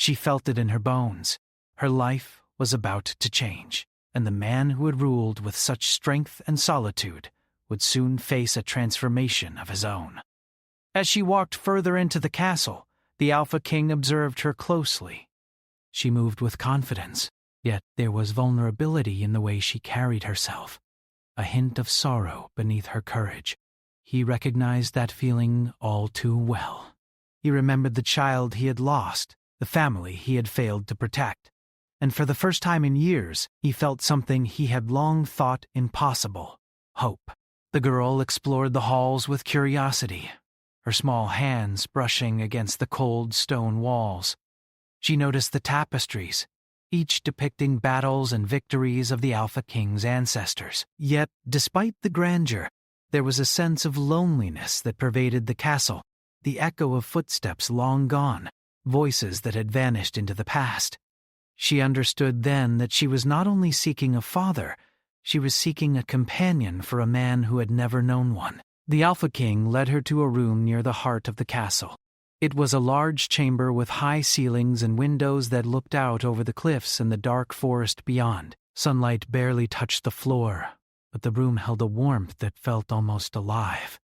She felt it in her bones. Her life was about to change, and the man who had ruled with such strength and solitude would soon face a transformation of his own. As she walked further into the castle, the Alpha King observed her closely. She moved with confidence, yet there was vulnerability in the way she carried herself, a hint of sorrow beneath her courage. He recognized that feeling all too well. He remembered the child he had lost, the family he had failed to protect, and for the first time in years, he felt something he had long thought impossible: hope. The girl explored the halls with curiosity, her small hands brushing against the cold stone walls. She noticed the tapestries, each depicting battles and victories of the Alpha King's ancestors. Yet, despite the grandeur, there was a sense of loneliness that pervaded the castle, the echo of footsteps long gone, voices that had vanished into the past. She understood then that she was not only seeking a father, she was seeking a companion for a man who had never known one. The Alpha King led her to a room near the heart of the castle. It was a large chamber with high ceilings and windows that looked out over the cliffs and the dark forest beyond. Sunlight barely touched the floor, but the room held a warmth that felt almost alive.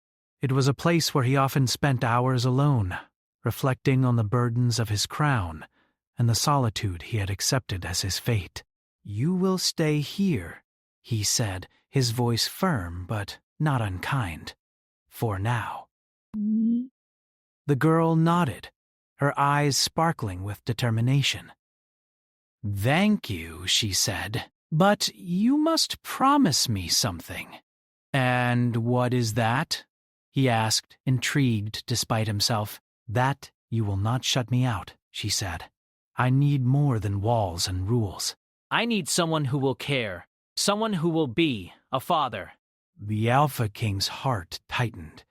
It was a place where he often spent hours alone, reflecting on the burdens of his crown and the solitude he had accepted as his fate. "You will stay here," he said, his voice firm but not unkind. "For now." The girl nodded, her eyes sparkling with determination. "Thank you," she said, "but you must promise me something." "And what is that?" he asked, intrigued despite himself. "That you will not shut me out," she said. "I need more than walls and rules. I need someone who will care, someone who will be a father." The Alpha King's heart tightened.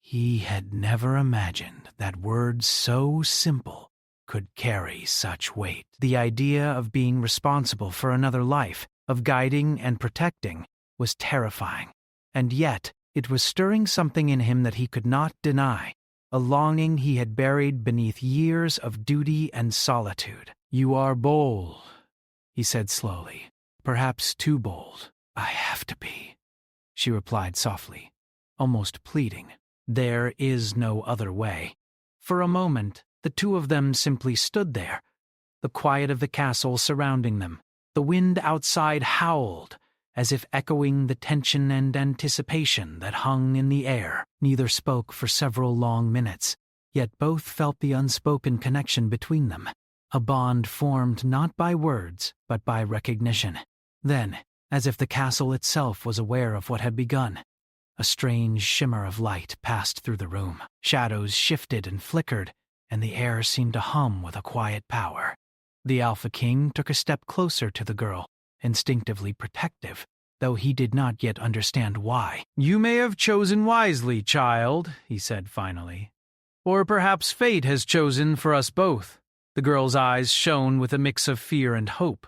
He had never imagined that words so simple could carry such weight. The idea of being responsible for another life, of guiding and protecting, was terrifying. And yet, it was stirring something in him that he could not deny, a longing he had buried beneath years of duty and solitude. "You are bold," he said slowly. "Perhaps too bold." "I have to be," she replied softly, almost pleading. "There is no other way." For a moment, the two of them simply stood there, the quiet of the castle surrounding them. The wind outside howled, as if echoing the tension and anticipation that hung in the air. Neither spoke for several long minutes, yet both felt the unspoken connection between them, a bond formed not by words, but by recognition. Then, as if the castle itself was aware of what had begun, a strange shimmer of light passed through the room. Shadows shifted and flickered, and the air seemed to hum with a quiet power. The Alpha King took a step closer to the girl, instinctively protective, though he did not yet understand why. "You may have chosen wisely, child," he said finally. "Or perhaps fate has chosen for us both." The girl's eyes shone with a mix of fear and hope.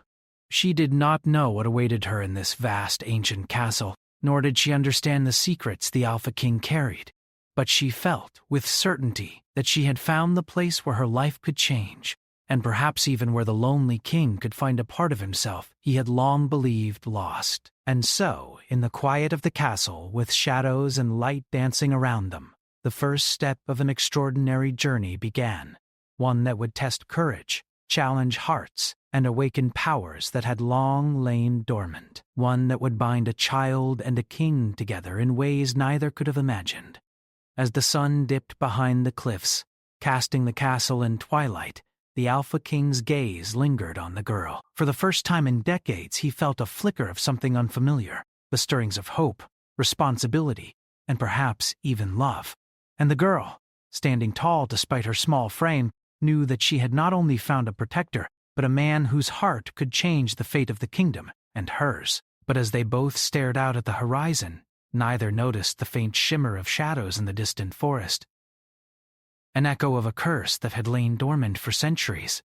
She did not know what awaited her in this vast ancient castle, nor did she understand the secrets the Alpha King carried. But she felt, with certainty, that she had found the place where her life could change, and perhaps even where the lonely king could find a part of himself he had long believed lost. And so, in the quiet of the castle, with shadows and light dancing around them, the first step of an extraordinary journey began, one that would test courage, challenge hearts, and awaken powers that had long lain dormant, one that would bind a child and a king together in ways neither could have imagined. As the sun dipped behind the cliffs, casting the castle in twilight, the Alpha King's gaze lingered on the girl. For the first time in decades, he felt a flicker of something unfamiliar, the stirrings of hope, responsibility, and perhaps even love. And the girl, standing tall despite her small frame, knew that she had not only found a protector, but a man whose heart could change the fate of the kingdom, and hers. But as they both stared out at the horizon, neither noticed the faint shimmer of shadows in the distant forest. An echo of a curse that had lain dormant for centuries,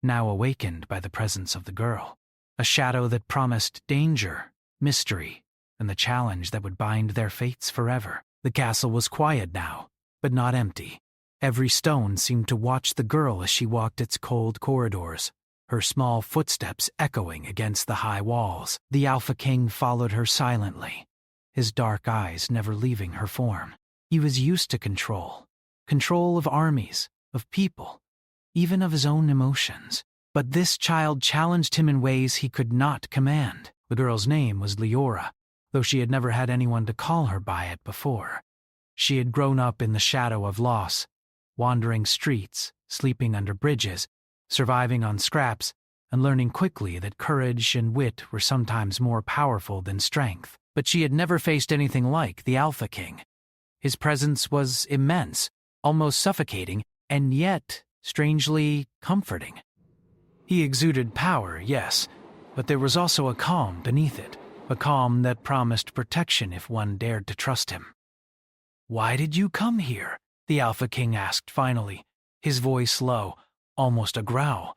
now awakened by the presence of the girl. A shadow that promised danger, mystery, and the challenge that would bind their fates forever. The castle was quiet now, but not empty. Every stone seemed to watch the girl as she walked its cold corridors, her small footsteps echoing against the high walls. The Alpha King followed her silently, his dark eyes never leaving her form. He was used to control of armies, of people, even of his own emotions. But this child challenged him in ways he could not command. The girl's name was Leora, though she had never had anyone to call her by it before. She had grown up in the shadow of loss, wandering streets, sleeping under bridges, surviving on scraps, and learning quickly that courage and wit were sometimes more powerful than strength. But she had never faced anything like the Alpha King. His presence was immense, almost suffocating, and yet strangely comforting. He exuded power, yes, but there was also a calm beneath it, a calm that promised protection if one dared to trust him. "Why did you come here?" the Alpha King asked finally, his voice low, almost a growl,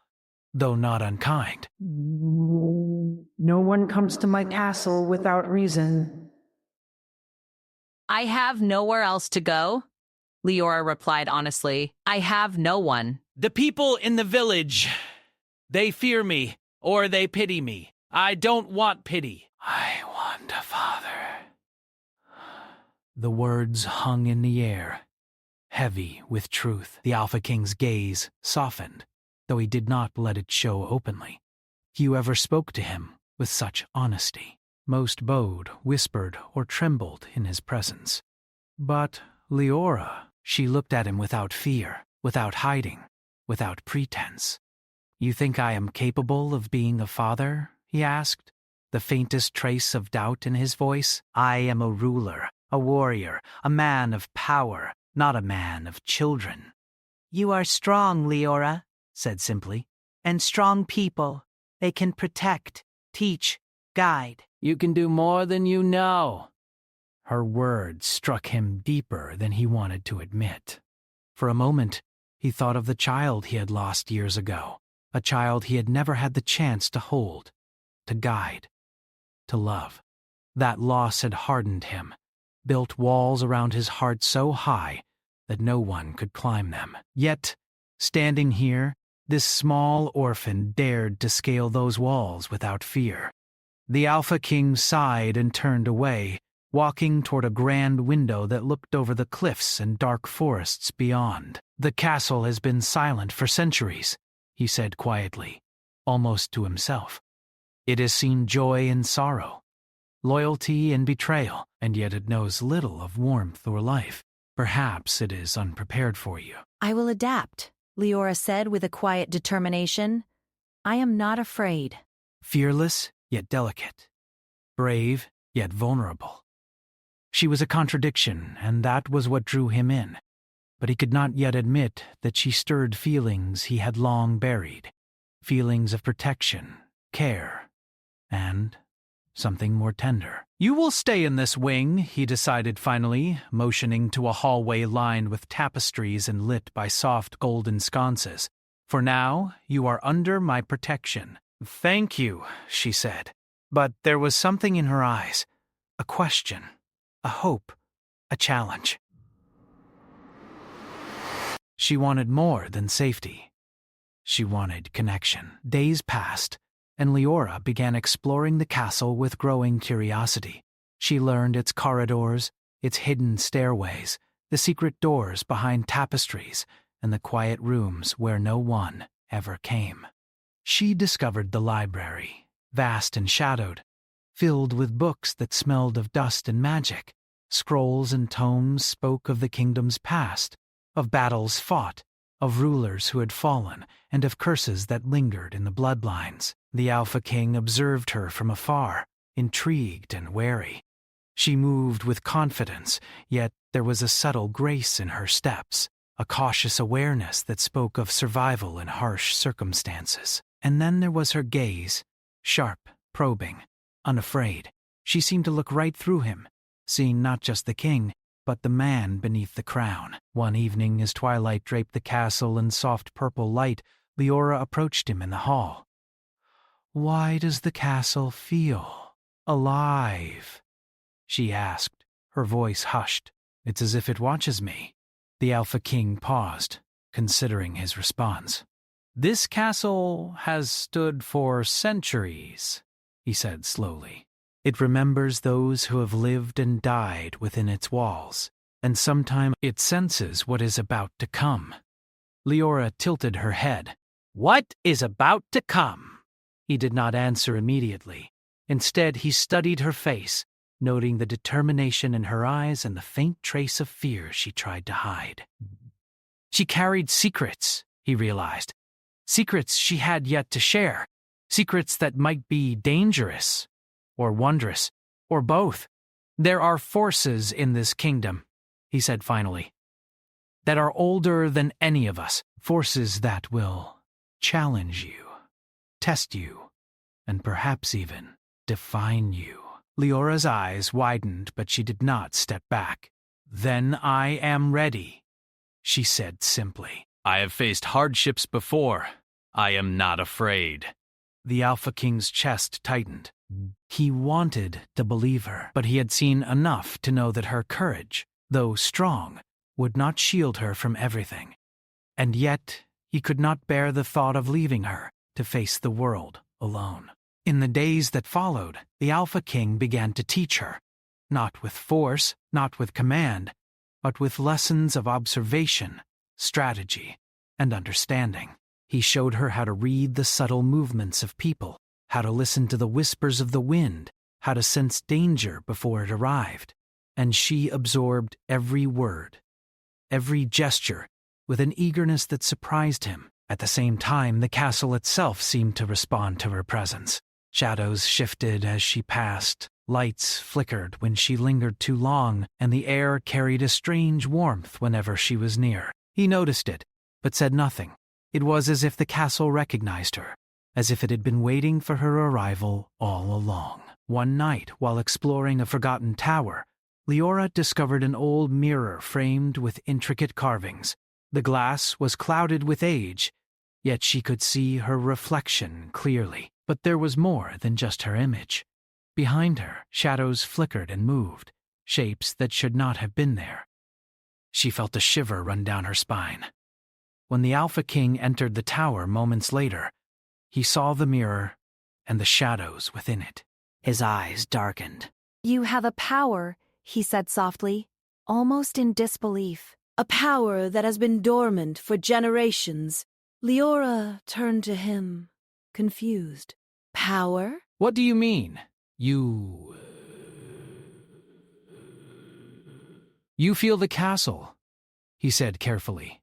though not unkind. No one comes to my castle without reason. I have nowhere else to go, Leora replied honestly. I have no one. The people in the village, they fear me, or they pity me. I don't want pity. I want a father. The words hung in the air, heavy with truth. The Alpha King's gaze softened, though he did not let it show openly. Few ever spoke to him with such honesty. Most bowed, whispered, or trembled in his presence. But Leora, she looked at him without fear, without hiding, without pretense. "You think I am capable of being a father?" he asked, the faintest trace of doubt in his voice. "I am a ruler, a warrior, a man of power, not a man of children." "You are strong, Leora," said simply, "and strong people. They can protect, teach, guide." You can do more than you know. Her words struck him deeper than he wanted to admit. For a moment, he thought of the child he had lost years ago, a child he had never had the chance to hold, to guide, to love. That loss had hardened him, built walls around his heart so high that no one could climb them. Yet, standing here, this small orphan dared to scale those walls without fear. The Alpha King sighed and turned away, walking toward a grand window that looked over the cliffs and dark forests beyond. "The castle has been silent for centuries," he said quietly, almost to himself. "It has seen joy and sorrow, loyalty and betrayal, and yet it knows little of warmth or life. Perhaps it is unprepared for you." I will adapt, Leora said with a quiet determination. I am not afraid. Fearless, yet delicate. Brave, yet vulnerable. She was a contradiction, and that was what drew him in. But he could not yet admit that she stirred feelings he had long buried. Feelings of protection, care, and something more tender. "You will stay in this wing," he decided finally, motioning to a hallway lined with tapestries and lit by soft golden sconces. "For now, you are under my protection." "Thank you," she said. But there was something in her eyes, a question, a hope, a challenge. She wanted more than safety. She wanted connection. Days passed, and Leora began exploring the castle with growing curiosity. She learned its corridors, its hidden stairways, the secret doors behind tapestries, and the quiet rooms where no one ever came. She discovered the library, vast and shadowed, filled with books that smelled of dust and magic. Scrolls and tomes spoke of the kingdom's past, of battles fought, of rulers who had fallen, and of curses that lingered in the bloodlines. The Alpha King observed her from afar, intrigued and wary. She moved with confidence, yet there was a subtle grace in her steps, a cautious awareness that spoke of survival in harsh circumstances. And then there was her gaze, sharp, probing, unafraid. She seemed to look right through him, seeing not just the king, but the man beneath the crown. One evening, as twilight draped the castle in soft purple light, Leora approached him in the hall. "Why does the castle feel alive?" she asked, her voice hushed. "It's as if it watches me," The Alpha King paused, considering his response. "This castle has stood for centuries," he said slowly. "It remembers those who have lived and died within its walls, and sometimes it senses what is about to come." Leora tilted her head. "What is about to come?" He did not answer immediately. Instead, he studied her face, noting the determination in her eyes and the faint trace of fear she tried to hide. She carried secrets, he realized. Secrets she had yet to share. Secrets that might be dangerous, or wondrous, or both. "There are forces in this kingdom," he said finally, "that are older than any of us. Forces that will challenge you, test you, and perhaps even define you." Leora's eyes widened, but she did not step back. "Then I am ready," she said simply. "I have faced hardships before. I am not afraid." The Alpha King's chest tightened. He wanted to believe her, but he had seen enough to know that her courage, though strong, would not shield her from everything. And yet, he could not bear the thought of leaving her to face the world alone. In the days that followed, the Alpha King began to teach her, not with force, not with command, but with lessons of observation, strategy, and understanding. He showed her how to read the subtle movements of people, how to listen to the whispers of the wind, how to sense danger before it arrived. And she absorbed every word, every gesture, with an eagerness that surprised him. At the same time, the castle itself seemed to respond to her presence. Shadows shifted as she passed, lights flickered when she lingered too long, and the air carried a strange warmth whenever she was near. He noticed it, but said nothing. It was as if the castle recognized her, as if it had been waiting for her arrival all along. One night, while exploring a forgotten tower, Leora discovered an old mirror framed with intricate carvings. The glass was clouded with age, yet she could see her reflection clearly. But there was more than just her image. Behind her, shadows flickered and moved, shapes that should not have been there. She felt a shiver run down her spine. When the Alpha King entered the tower moments later, he saw the mirror and the shadows within it. His eyes darkened. "You have a power," he said softly, almost in disbelief. "A power that has been dormant for generations." Leora turned to him, confused. "Power?" "What do you mean? You feel the castle," he said carefully.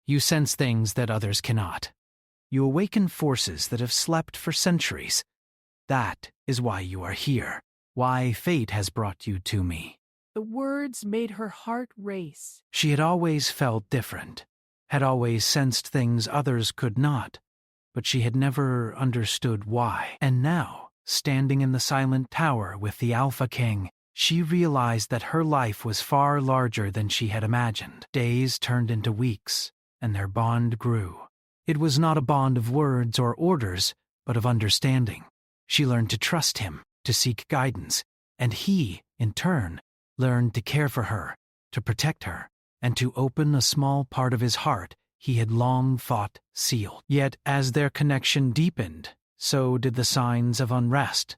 "You sense things that others cannot. You awaken forces that have slept for centuries. That is why you are here, why fate has brought you to me." The words made her heart race. She had always felt different, had always sensed things others could not, but she had never understood why. And now, standing in the silent tower with the Alpha King, she realized that her life was far larger than she had imagined. Days turned into weeks, and their bond grew. It was not a bond of words or orders, but of understanding. She learned to trust him, to seek guidance, and he, in turn, learned to care for her, to protect her, and to open a small part of his heart he had long thought sealed. Yet as their connection deepened, so did the signs of unrest.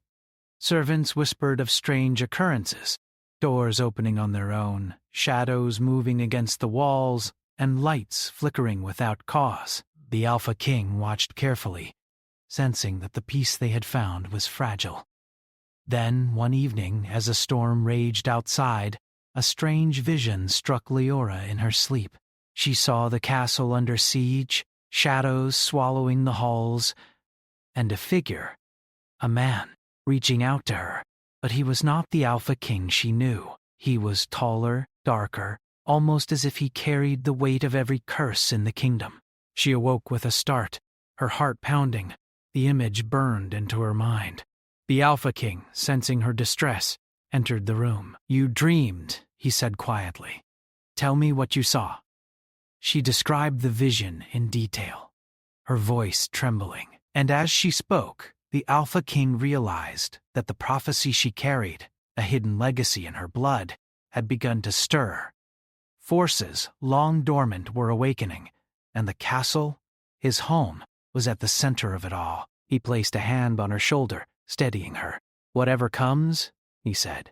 Servants whispered of strange occurrences, doors opening on their own, shadows moving against the walls, and lights flickering without cause. The Alpha King watched carefully, sensing that the peace they had found was fragile. Then, one evening, as a storm raged outside, a strange vision struck Leora in her sleep. She saw the castle under siege, shadows swallowing the halls, and a figure, a man, reaching out to her. But he was not the Alpha King she knew. He was taller, darker, almost as if he carried the weight of every curse in the kingdom. She awoke with a start, her heart pounding. The image burned into her mind. The Alpha King, sensing her distress, entered the room. "You dreamed," he said quietly. "Tell me what you saw." She described the vision in detail, her voice trembling. And as she spoke, the Alpha King realized that the prophecy she carried, a hidden legacy in her blood, had begun to stir. Forces long dormant were awakening, and the castle, his home, was at the center of it all. He placed a hand on her shoulder, steadying her. "Whatever comes," he said,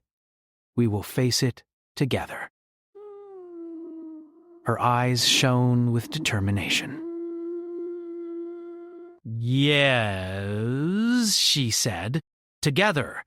"we will face it together." Her eyes shone with determination. "Yes," she said, "together."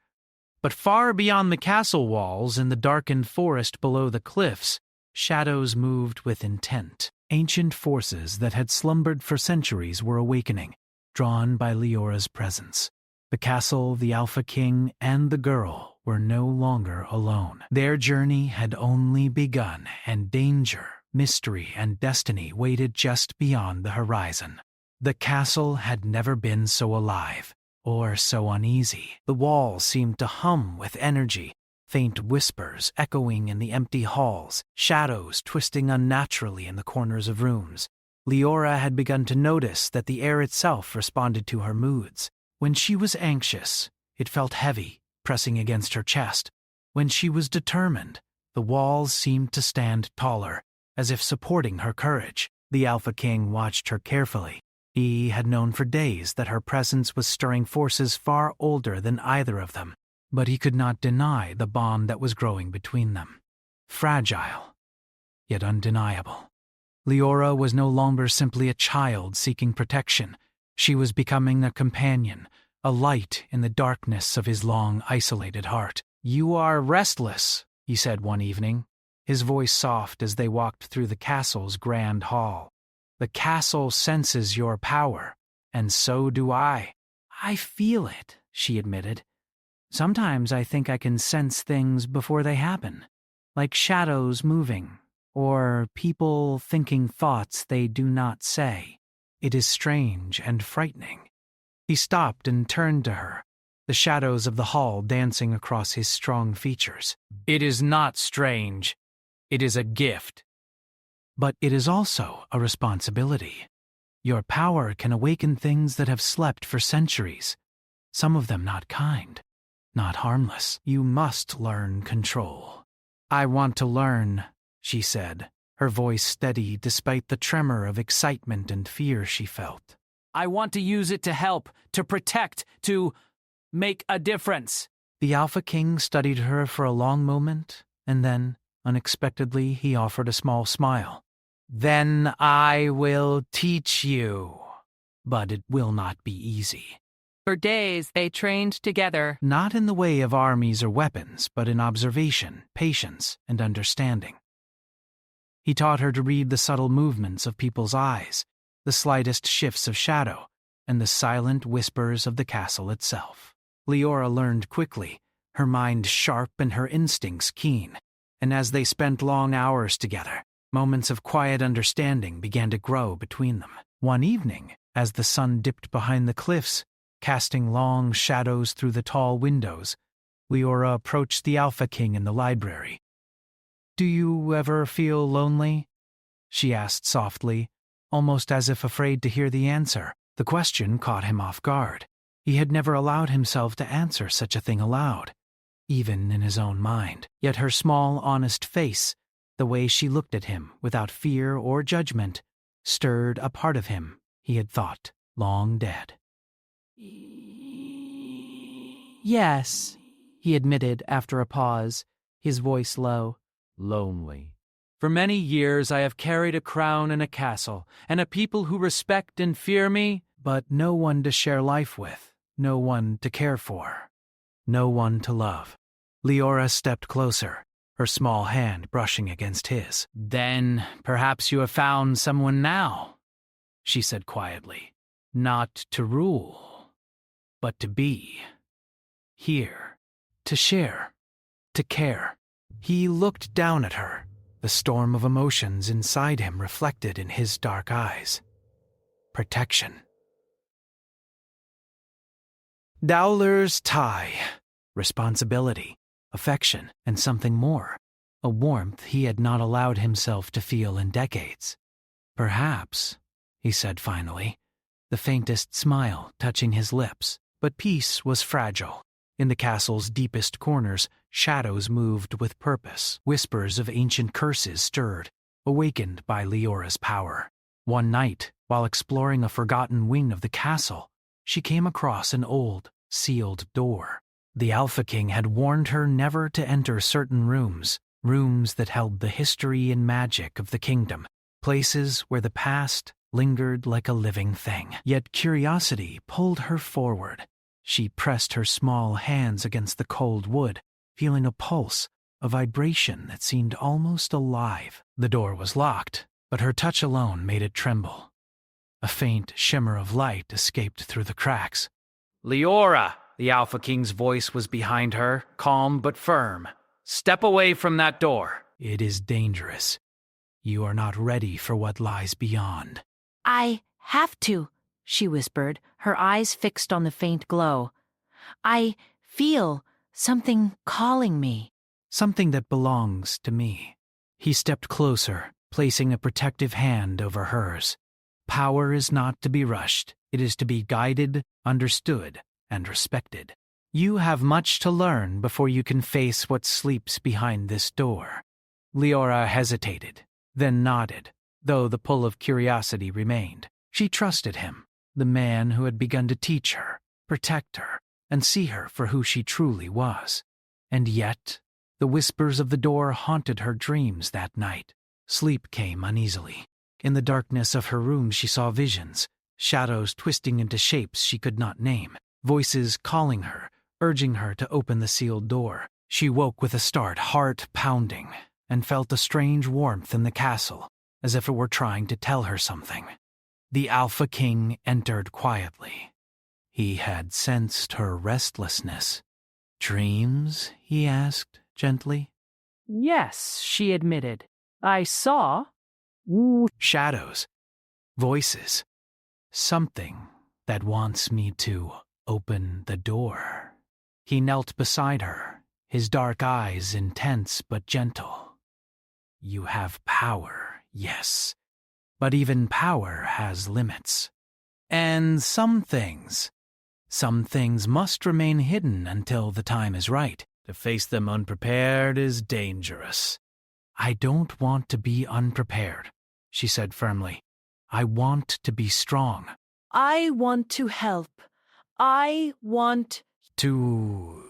But far beyond the castle walls, in the darkened forest below the cliffs, shadows moved with intent. Ancient forces that had slumbered for centuries were awakening, drawn by Leora's presence. The castle, the Alpha King, and the girl were no longer alone. Their journey had only begun, and danger, mystery, and destiny waited just beyond the horizon. The castle had never been so alive, or so uneasy. The walls seemed to hum with energy, faint whispers echoing in the empty halls, shadows twisting unnaturally in the corners of rooms. Leora had begun to notice that the air itself responded to her moods. When she was anxious, it felt heavy, pressing against her chest. When she was determined, the walls seemed to stand taller, as if supporting her courage. The Alpha King watched her carefully. He had known for days that her presence was stirring forces far older than either of them, but he could not deny the bond that was growing between them. Fragile, yet undeniable. Leora was no longer simply a child seeking protection. She was becoming a companion, a light in the darkness of his long, isolated heart. "You are restless," he said one evening, his voice soft as they walked through the castle's grand hall. "The castle senses your power, and so do I." "I feel it," she admitted. "Sometimes I think I can sense things before they happen, like shadows moving, or people thinking thoughts they do not say. It is strange and frightening." He stopped and turned to her, the shadows of the hall dancing across his strong features. "It is not strange. It is a gift. But it is also a responsibility. Your power can awaken things that have slept for centuries, some of them not kind, not harmless. You must learn control." "I want to learn," she said, her voice steady despite the tremor of excitement and fear she felt. "I want to use it to help, to protect, to make a difference." The Alpha King studied her for a long moment, and then, unexpectedly, he offered a small smile. "Then I will teach you, but it will not be easy." For days, they trained together. Not in the way of armies or weapons, but in observation, patience, and understanding. He taught her to read the subtle movements of people's eyes, the slightest shifts of shadow, and the silent whispers of the castle itself. Leora learned quickly, her mind sharp and her instincts keen, and as they spent long hours together, moments of quiet understanding began to grow between them. One evening, as the sun dipped behind the cliffs, casting long shadows through the tall windows, Leora approached the Alpha King in the library. "Do you ever feel lonely?" she asked softly, almost as if afraid to hear the answer. The question caught him off guard. He had never allowed himself to answer such a thing aloud, even in his own mind. Yet her small, honest face, the way she looked at him without fear or judgment, stirred a part of him he had thought long dead. "Yes," he admitted after a pause, his voice low. "Lonely. For many years I have carried a crown in a castle, and a people who respect and fear me, But no one to share life with, no one to care for, no one to love." Leora stepped closer, her small hand brushing against his. "Then perhaps you have found someone now," she said quietly. "Not to rule, but to be. Here, to share, to care." He looked down at her, the storm of emotions inside him reflected in his dark eyes. Protection. Dowler's tie. Responsibility, affection, and something more. A warmth he had not allowed himself to feel in decades. "Perhaps," he said finally, the faintest smile touching his lips. But peace was fragile. In the castle's deepest corners, shadows moved with purpose. Whispers of ancient curses stirred, awakened by Leora's power. One night, while exploring a forgotten wing of the castle, she came across an old, sealed door. The Alpha King had warned her never to enter certain rooms that held the history and magic of the kingdom, places where the past lingered like a living thing. Yet curiosity pulled her forward. She pressed her small hands against the cold wood, feeling a pulse, a vibration that seemed almost alive. The door was locked, but her touch alone made it tremble. A faint shimmer of light escaped through the cracks. Leora! The Alpha King's voice was behind her, calm but firm. Step away from that door. It is dangerous. You are not ready for what lies beyond. I have to, she whispered, her eyes fixed on the faint glow. I feel something calling me. Something that belongs to me. He stepped closer, placing a protective hand over hers. Power is not to be rushed. It is to be guided, understood, and respected. You have much to learn before you can face what sleeps behind this door. Leora hesitated, then nodded, though the pull of curiosity remained. She trusted him, the man who had begun to teach her, protect her, and see her for who she truly was. And yet, the whispers of the door haunted her dreams that night. Sleep came uneasily. In the darkness of her room she saw visions, shadows twisting into shapes she could not name, voices calling her, urging her to open the sealed door. She woke with a start, heart pounding, and felt a strange warmth in the castle, as if it were trying to tell her something. The Alpha King entered quietly. He had sensed her restlessness. "Dreams?" he asked gently. Yes, she admitted. I saw. Shadows. Voices. Something that wants me to open the door. He knelt beside her, his dark eyes intense but gentle. You have power, yes, but even power has limits. And some things must remain hidden until the time is right. To face them unprepared is dangerous. I don't want to be unprepared, she said firmly. I want to be strong. I want to help. I want to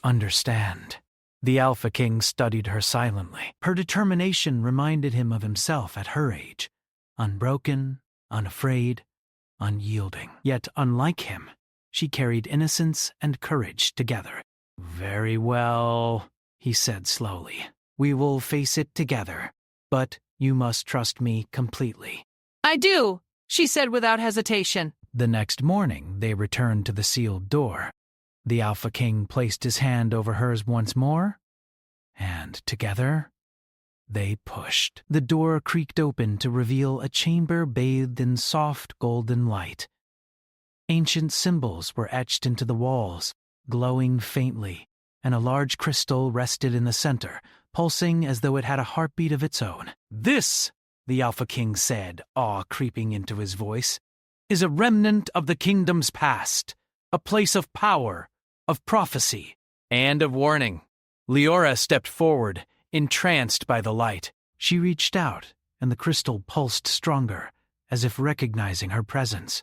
understand. The Alpha King studied her silently. Her determination reminded him of himself at her age. Unbroken, unafraid, unyielding. Yet, unlike him, she carried innocence and courage together. Very well, he said slowly. We will face it together, but you must trust me completely. I do, she said without hesitation. The next morning, they returned to the sealed door. The Alpha King placed his hand over hers once more, and together, they pushed. The door creaked open to reveal a chamber bathed in soft golden light. Ancient symbols were etched into the walls, glowing faintly, and a large crystal rested in the center, pulsing as though it had a heartbeat of its own. This, the Alpha King said, awe creeping into his voice, is a remnant of the kingdom's past, a place of power, of prophecy, and of warning. Leora stepped forward, entranced by the light. She reached out, and the crystal pulsed stronger, as if recognizing her presence.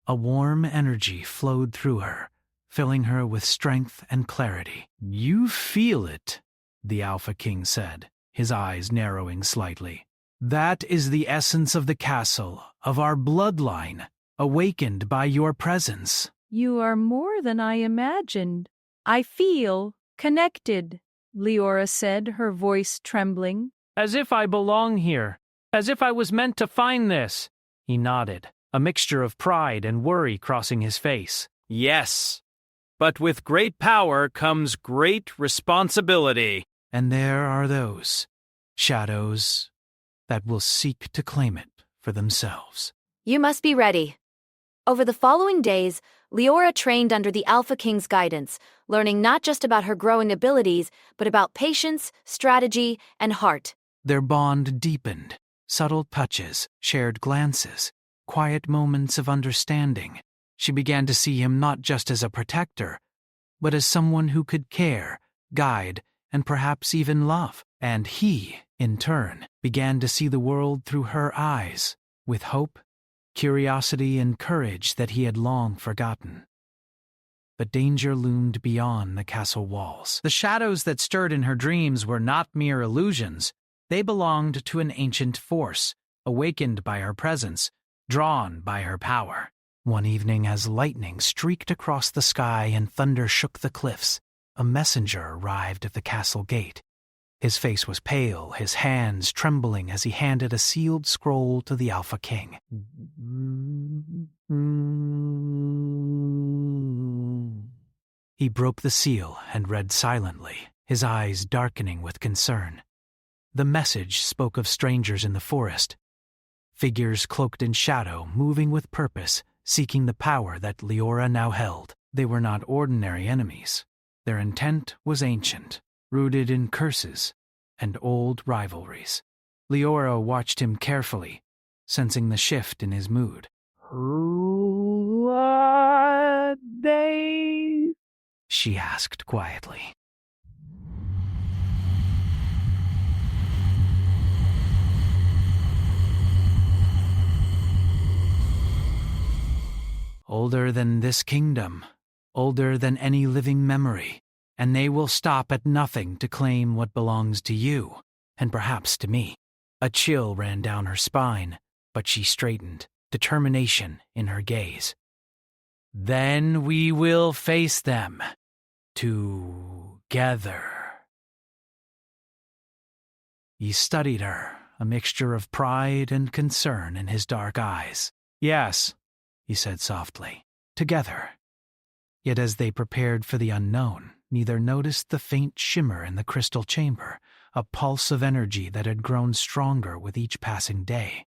A warm energy flowed through her, filling her with strength and clarity. You feel it, the Alpha King said, his eyes narrowing slightly. That is the essence of the castle, of our bloodline, awakened by your presence. You are more than I imagined. I feel connected, Leora said, her voice trembling. As if I belong here, as if I was meant to find this. He nodded, a mixture of pride and worry crossing his face. Yes, but with great power comes great responsibility. And there are those shadows that will seek to claim it for themselves. You must be ready. Over the following days, Leora trained under the Alpha King's guidance, learning not just about her growing abilities, but about patience, strategy, and heart. Their bond deepened. Subtle touches, shared glances, quiet moments of understanding. She began to see him not just as a protector, but as someone who could care, guide, and perhaps even love. And he, in turn, began to see the world through her eyes, with hope, curiosity, and courage that he had long forgotten. But danger loomed beyond the castle walls. The shadows that stirred in her dreams were not mere illusions. They belonged to an ancient force, awakened by her presence, drawn by her power. One evening, as lightning streaked across the sky and thunder shook the cliffs, a messenger arrived at the castle gate. His face was pale, his hands trembling as he handed a sealed scroll to the Alpha King. He broke the seal and read silently, his eyes darkening with concern. The message spoke of strangers in the forest, figures cloaked in shadow, moving with purpose, seeking the power that Leora now held. They were not ordinary enemies. Their intent was ancient, rooted in curses and old rivalries. Leora watched him carefully, sensing the shift in his mood. Who are they? She asked quietly. Older than this kingdom, older than any living memory, and they will stop at nothing to claim what belongs to you, and perhaps to me. A chill ran down her spine, but she straightened, determination in her gaze. Then we will face them, together. He studied her, a mixture of pride and concern in his dark eyes. Yes, he said softly, together. Yet as they prepared for the unknown, neither noticed the faint shimmer in the crystal chamber, a pulse of energy that had grown stronger with each passing day.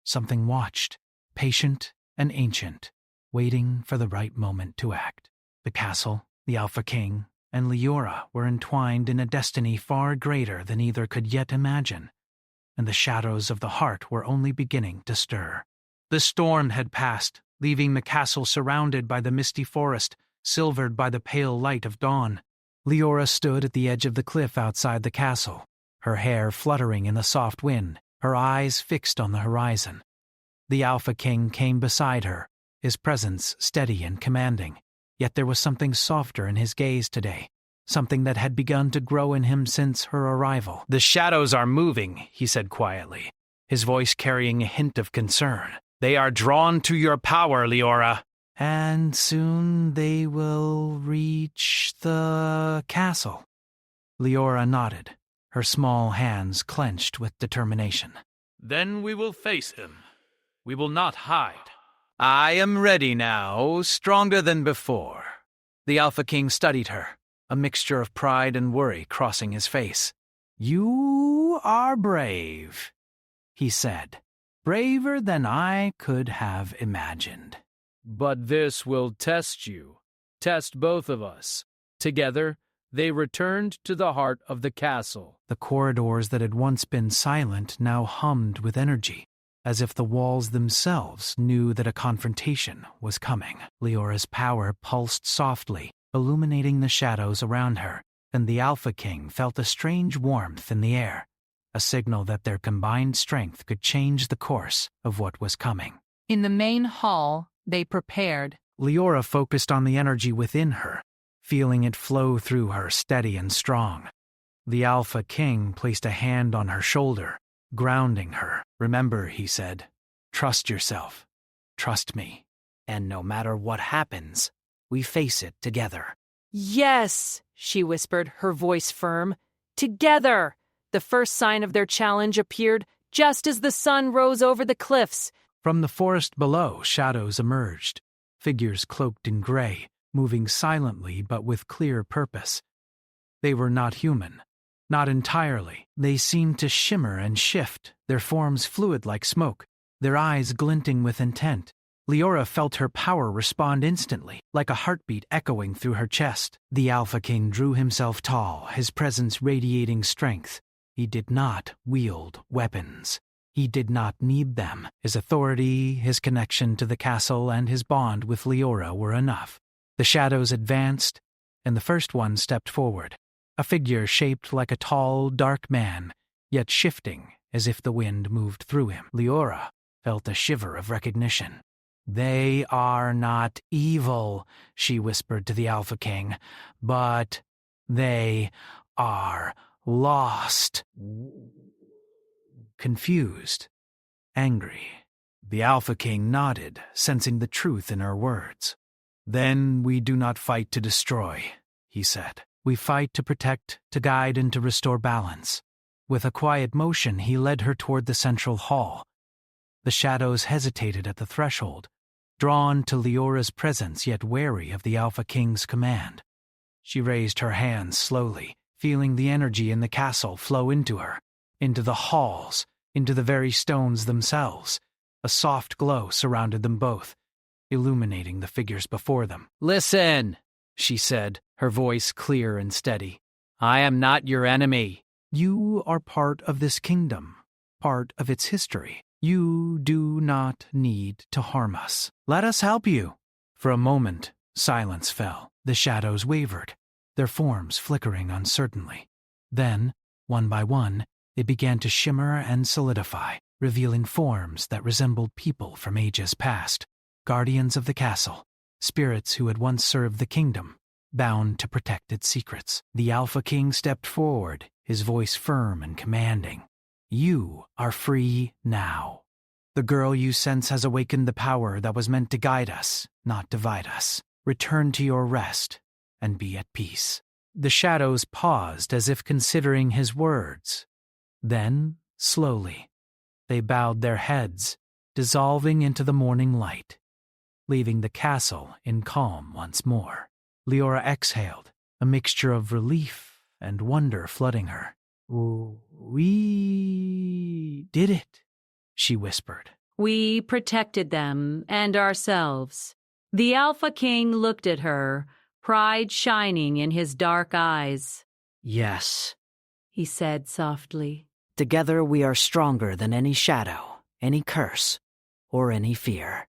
Something watched, patient and ancient, waiting for the right moment to act. The castle, the Alpha King, and Leora were entwined in a destiny far greater than either could yet imagine, and the shadows of the heart were only beginning to stir. The storm had passed, leaving the castle surrounded by the misty forest, silvered by the pale light of dawn. Leora stood at the edge of the cliff outside the castle, her hair fluttering in the soft wind, her eyes fixed on the horizon. The Alpha King came beside her, his presence steady and commanding, yet there was something softer in his gaze today, something that had begun to grow in him since her arrival. "The shadows are moving," he said quietly, his voice carrying a hint of concern. "They are drawn to your power, Leora. And soon they will reach the castle." Leora nodded, her small hands clenched with determination. "Then we will face him. We will not hide. I am ready now, stronger than before." The Alpha King studied her, a mixture of pride and worry crossing his face. "You are brave," he said. "Braver than I could have imagined. But this will test you, test both of us." Together, they returned to the heart of the castle. The corridors that had once been silent now hummed with energy, as if the walls themselves knew that a confrontation was coming. Leora's power pulsed softly, illuminating the shadows around her, and the Alpha King felt a strange warmth in the air, a signal that their combined strength could change the course of what was coming. In the main hall, they prepared. Leora focused on the energy within her, feeling it flow through her steady and strong. The Alpha King placed a hand on her shoulder, grounding her. "Remember," he said, "trust yourself, trust me, and no matter what happens, we face it together." "Yes," she whispered, her voice firm. "Together!" The first sign of their challenge appeared just as the sun rose over the cliffs. From the forest below, shadows emerged, figures cloaked in gray, moving silently but with clear purpose. They were not human, not entirely. They seemed to shimmer and shift, their forms fluid like smoke, their eyes glinting with intent. Leora felt her power respond instantly, like a heartbeat echoing through her chest. The Alpha King drew himself tall, his presence radiating strength. He did not wield weapons. He did not need them. His authority, his connection to the castle, and his bond with Leora were enough. The shadows advanced, and the first one stepped forward, a figure shaped like a tall, dark man, yet shifting as if the wind moved through him. Leora felt a shiver of recognition. "They are not evil," she whispered to the Alpha King, "but they are lost." Confused, angry, the Alpha King nodded, sensing the truth in her words. "Then we do not fight to destroy," he said. "We fight to protect, to guide, and to restore balance." With a quiet motion, he led her toward the central hall. The shadows hesitated at the threshold, drawn to Leora's presence yet wary of the Alpha King's command. She raised her hands slowly, feeling the energy in the castle flow into her, into the halls, into the very stones themselves. A soft glow surrounded them both, illuminating the figures before them. "Listen," she said, her voice clear and steady. "I am not your enemy. You are part of this kingdom, part of its history. You do not need to harm us. Let us help you." For a moment, silence fell. The shadows wavered, their forms flickering uncertainly. Then, one by one, they began to shimmer and solidify, revealing forms that resembled people from ages past, guardians of the castle, spirits who had once served the kingdom, bound to protect its secrets. The Alpha King stepped forward, his voice firm and commanding. "You are free now. The girl you sense has awakened the power that was meant to guide us, not divide us. Return to your rest and be at peace." The shadows paused as if considering his words. Then, slowly, they bowed their heads, dissolving into the morning light, leaving the castle in calm once more. Leora exhaled, a mixture of relief and wonder flooding her. "We did it," she whispered. "We protected them and ourselves." The Alpha King looked at her, pride shining in his dark eyes. "Yes," he said softly. "Together we are stronger than any shadow, any curse, or any fear."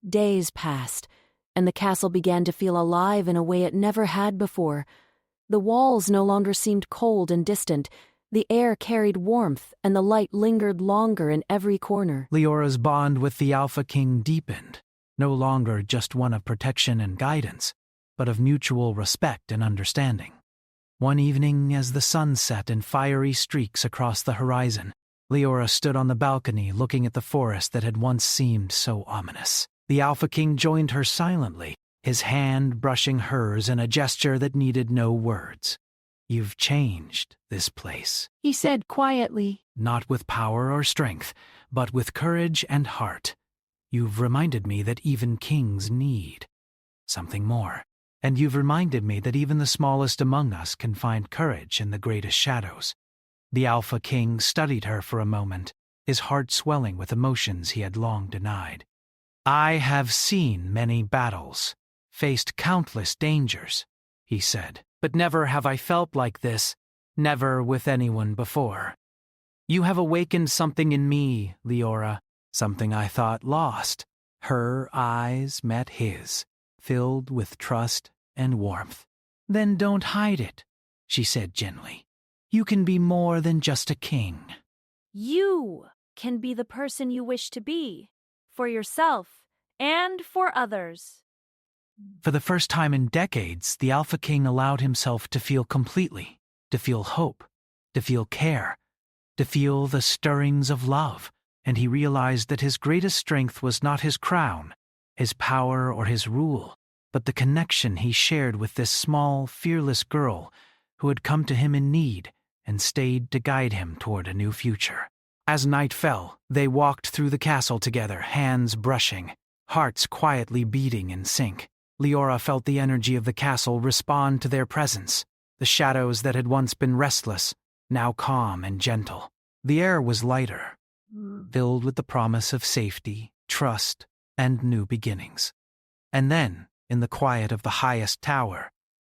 Days passed, and the castle began to feel alive in a way it never had before. The walls no longer seemed cold and distant. The air carried warmth, and the light lingered longer in every corner. Leora's bond with the Alpha King deepened, no longer just one of protection and guidance, but of mutual respect and understanding. One evening, as the sun set in fiery streaks across the horizon, Leora stood on the balcony looking at the forest that had once seemed so ominous. The Alpha King joined her silently, his hand brushing hers in a gesture that needed no words. "You've changed this place," he said quietly. "not with power or strength, but with courage and heart. You've reminded me that even kings need something more. And you've reminded me that even the smallest among us can find courage in the greatest shadows." The Alpha King studied her for a moment, his heart swelling with emotions he had long denied. "I have seen many battles, faced countless dangers," he said, "but never have I felt like this, never with anyone before. You have awakened something in me, Leora, something I thought lost." Her eyes met his, filled with trust and warmth. "Then don't hide it," she said gently. "You can be more than just a king." You can be the person you wish to be, for yourself and for others. For the first time in decades, the Alpha King allowed himself to feel completely, to feel hope, to feel care, to feel the stirrings of love, and he realized that his greatest strength was not his crown, his power, or his rule, but the connection he shared with this small, fearless girl who had come to him in need and stayed to guide him toward a new future. As night fell, they walked through the castle together, hands brushing, hearts quietly beating in sync. Leora felt the energy of the castle respond to their presence, the shadows that had once been restless, now calm and gentle. The air was lighter, filled with the promise of safety, trust, and new beginnings. And then, in the quiet of the highest tower,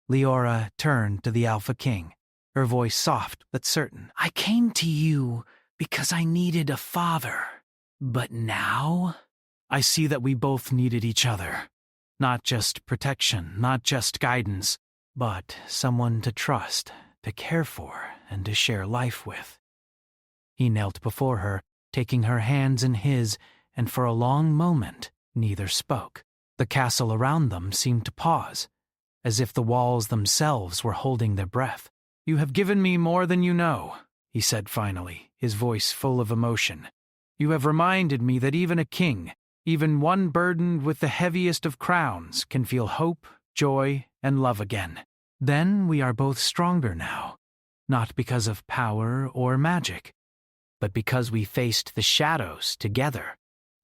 Leora turned to the Alpha King, her voice soft but certain. "I came to you because I needed a father. But now, I see that we both needed each other. Not just protection, not just guidance, but someone to trust, to care for and to share life with. He knelt before her, taking her hands in his, and for a long moment neither spoke. The castle around them seemed to pause, as if the walls themselves were holding their breath. "You have given me more than you know," he said finally, his voice full of emotion. "You have reminded me that even a king, even one burdened with the heaviest of crowns, can feel hope, joy, and love again. Then we are both stronger now, not because of power or magic, but because we faced the shadows together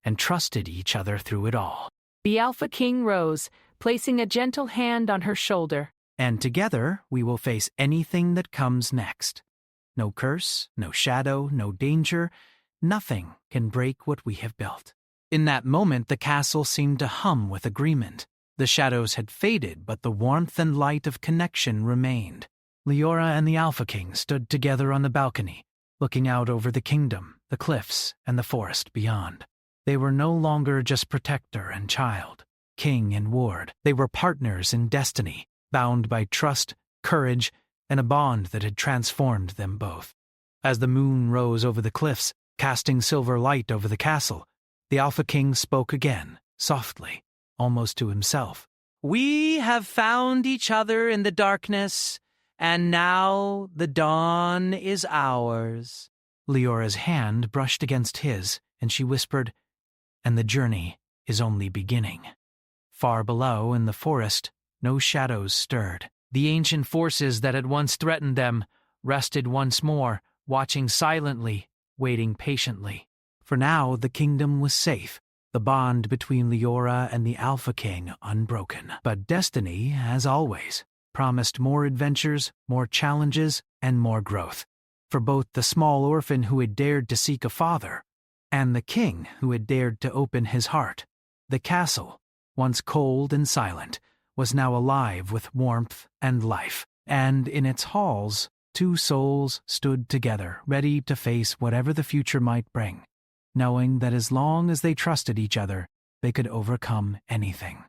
and trusted each other through it all. The Alpha King rose, placing a gentle hand on her shoulder. And together we will face anything that comes next. No curse, no shadow, no danger, nothing can break what we have built." In that moment, the castle seemed to hum with agreement. The shadows had faded, but the warmth and light of connection remained. Leora and the Alpha King stood together on the balcony, looking out over the kingdom, the cliffs, and the forest beyond. They were no longer just protector and child, king and ward. They were partners in destiny, bound by trust, courage, and a bond that had transformed them both. As the moon rose over the cliffs, casting silver light over the castle, the Alpha King spoke again, softly, almost to himself. "We have found each other in the darkness, and now the dawn is ours." Leora's hand brushed against his, and she whispered, "And the journey is only beginning." Far below, in the forest, no shadows stirred. The ancient forces that had once threatened them rested once more, watching silently, waiting patiently. For now the kingdom was safe, the bond between Leora and the Alpha King unbroken. But destiny, as always, promised more adventures, more challenges, and more growth. For both the small orphan who had dared to seek a father, and the king who had dared to open his heart, the castle, once cold and silent, was now alive with warmth and life. And in its halls, two souls stood together, ready to face whatever the future might bring, knowing that as long as they trusted each other, they could overcome anything.